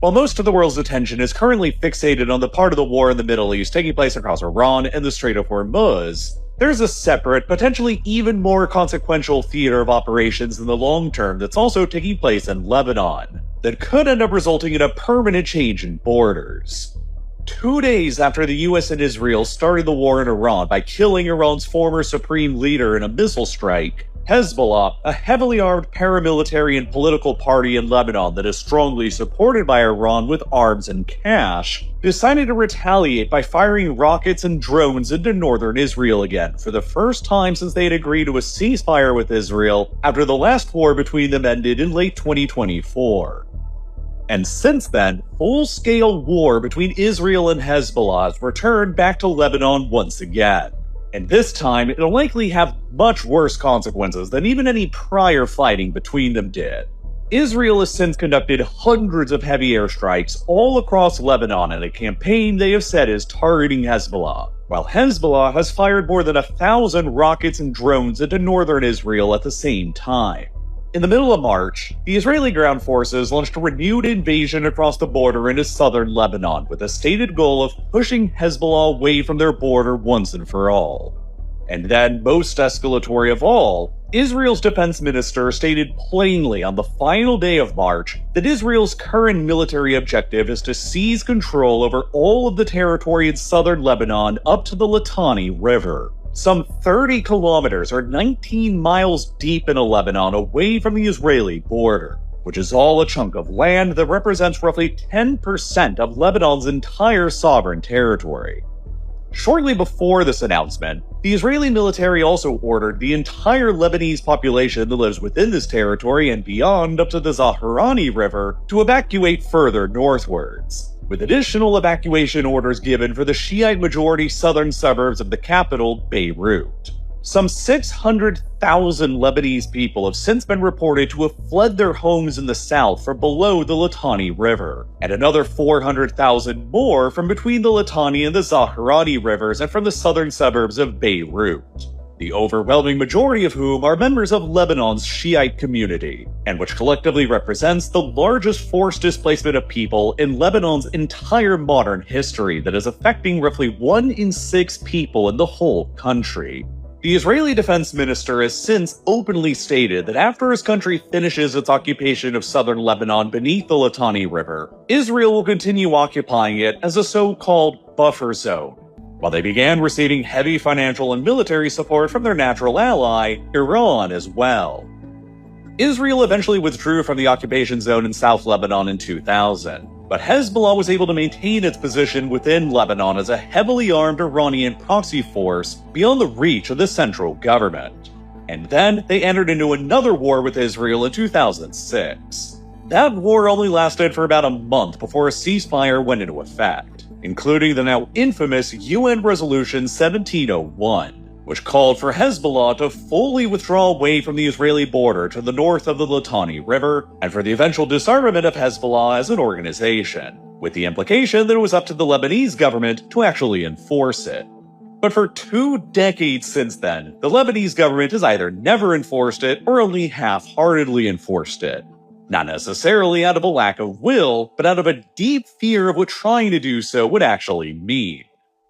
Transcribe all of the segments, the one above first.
While most of the world's attention is currently fixated on the part of the war in the Middle East taking place across Iran and the Strait of Hormuz, there's a separate, potentially even more consequential theater of operations in the long term that's also taking place in Lebanon, that could end up resulting in a permanent change in borders. 2 days after the US and Israel started the war in Iran by killing Iran's former supreme leader in a missile strike, Hezbollah, a heavily armed paramilitary and political party in Lebanon that is strongly supported by Iran with arms and cash, decided to retaliate by firing rockets and drones into northern Israel again for the first time since they had agreed to a ceasefire with Israel after the last war between them ended in late 2024. And since then, full-scale war between Israel and Hezbollah has returned back to Lebanon once again. And this time, it'll likely have much worse consequences than even any prior fighting between them did. Israel has since conducted hundreds of heavy airstrikes all across Lebanon in a campaign they have said is targeting Hezbollah, while Hezbollah has fired more than 1,000 rockets and drones into northern Israel at the same time. In the middle of March, the Israeli ground forces launched a renewed invasion across the border into southern Lebanon with a stated goal of pushing Hezbollah away from their border once and for all. And then, most escalatory of all, Israel's defense minister stated plainly on the final day of March that Israel's current military objective is to seize control over all of the territory in southern Lebanon up to the Litani River, some 30 kilometers or 19 miles deep into Lebanon away from the Israeli border, which is all a chunk of land that represents roughly 10% of Lebanon's entire sovereign territory. Shortly before this announcement, the Israeli military also ordered the entire Lebanese population that lives within this territory and beyond up to the Zaharani River to evacuate further northwards, with additional evacuation orders given for the Shiite-majority southern suburbs of the capital, Beirut. Some 600,000 Lebanese people have since been reported to have fled their homes in the south from below the Litani River, and another 400,000 more from between the Litani and the Zaharani rivers and from the southern suburbs of Beirut, the overwhelming majority of whom are members of Lebanon's Shiite community, and which collectively represents the largest forced displacement of people in Lebanon's entire modern history that is affecting roughly 1 in 6 people in the whole country. The Israeli defense minister has since openly stated that after his country finishes its occupation of southern Lebanon beneath the Litani River, Israel will continue occupying it as a so-called buffer zone, while they began receiving heavy financial and military support from their natural ally, Iran, as well. Israel eventually withdrew from the occupation zone in South Lebanon in 2000, but Hezbollah was able to maintain its position within Lebanon as a heavily armed Iranian proxy force beyond the reach of the central government. And then they entered into another war with Israel in 2006. That war only lasted for about a month before a ceasefire went into effect, including the now infamous UN Resolution 1701, which called for Hezbollah to fully withdraw away from the Israeli border to the north of the Litani River, and for the eventual disarmament of Hezbollah as an organization, with the implication that it was up to the Lebanese government to actually enforce it. But for 2 decades since then, the Lebanese government has either never enforced it or only half-heartedly enforced it. Not necessarily out of a lack of will, but out of a deep fear of what trying to do so would actually mean.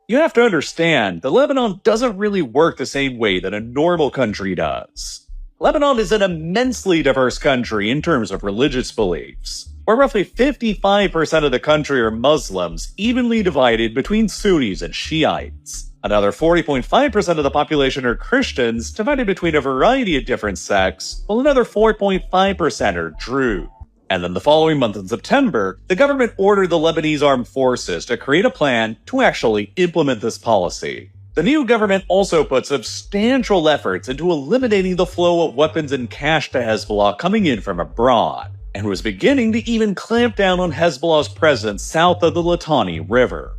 You have to understand that Lebanon doesn't really work the same way that a normal country does. Lebanon is an immensely diverse country in terms of religious beliefs, where roughly 55% of the country are Muslims, evenly divided between Sunnis and Shiites. Another 40.5% of the population are Christians, divided between a variety of different sects, while another 4.5% are Druze. And then the following month in September, the government ordered the Lebanese armed forces to create a plan to actually implement this policy. The new government also put substantial efforts into eliminating the flow of weapons and cash to Hezbollah coming in from abroad, and was beginning to even clamp down on Hezbollah's presence south of the Litani River.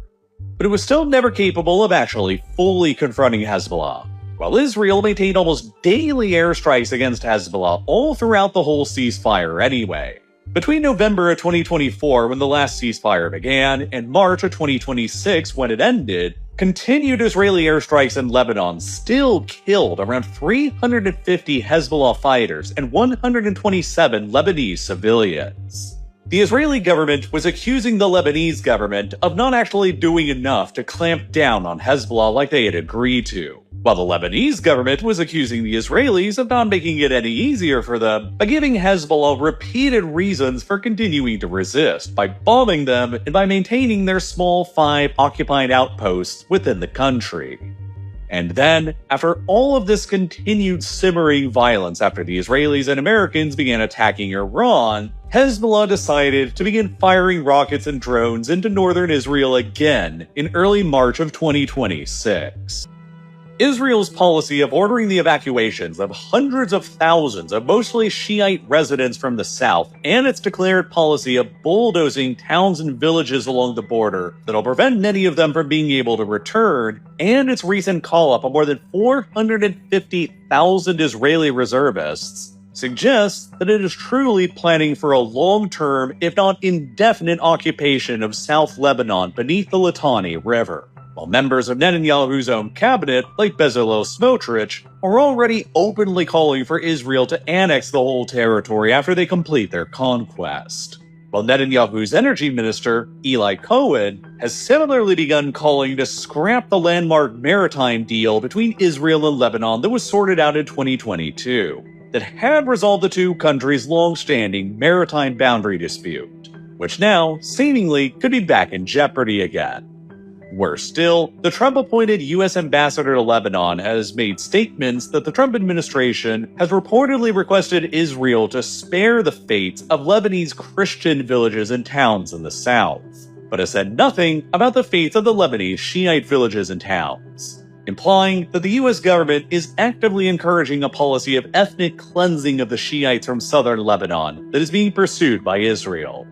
But it was still never capable of actually fully confronting Hezbollah, while Israel maintained almost daily airstrikes against Hezbollah all throughout the whole ceasefire anyway. Between November of 2024, when the last ceasefire began, and March of 2026, when it ended, continued Israeli airstrikes in Lebanon still killed around 350 Hezbollah fighters and 127 Lebanese civilians. The Israeli government was accusing the Lebanese government of not actually doing enough to clamp down on Hezbollah like they had agreed to, while the Lebanese government was accusing the Israelis of not making it any easier for them by giving Hezbollah repeated reasons for continuing to resist, by bombing them and by maintaining their small 5 occupied outposts within the country. And then, after all of this continued simmering violence after the Israelis and Americans began attacking Iran, Hezbollah decided to begin firing rockets and drones into northern Israel again in early March of 2026. Israel's policy of ordering the evacuations of hundreds of thousands of mostly Shiite residents from the south, and its declared policy of bulldozing towns and villages along the border that'll prevent many of them from being able to return, and its recent call-up of more than 450,000 Israeli reservists, suggests that it is truly planning for a long-term, if not indefinite, occupation of South Lebanon beneath the Litani River. While members of Netanyahu's own cabinet, like Bezalel Smotrich, are already openly calling for Israel to annex the whole territory after they complete their conquest. While Netanyahu's energy minister, Eli Cohen, has similarly begun calling to scrap the landmark maritime deal between Israel and Lebanon that was sorted out in 2022, that had resolved the two countries' long-standing maritime boundary dispute, which now, seemingly, could be back in jeopardy again. Worse still, the Trump-appointed U.S. ambassador to Lebanon has made statements that the Trump administration has reportedly requested Israel to spare the fates of Lebanese Christian villages and towns in the south, but has said nothing about the fates of the Lebanese Shiite villages and towns, implying that the U.S. government is actively encouraging a policy of ethnic cleansing of the Shiites from southern Lebanon that is being pursued by Israel.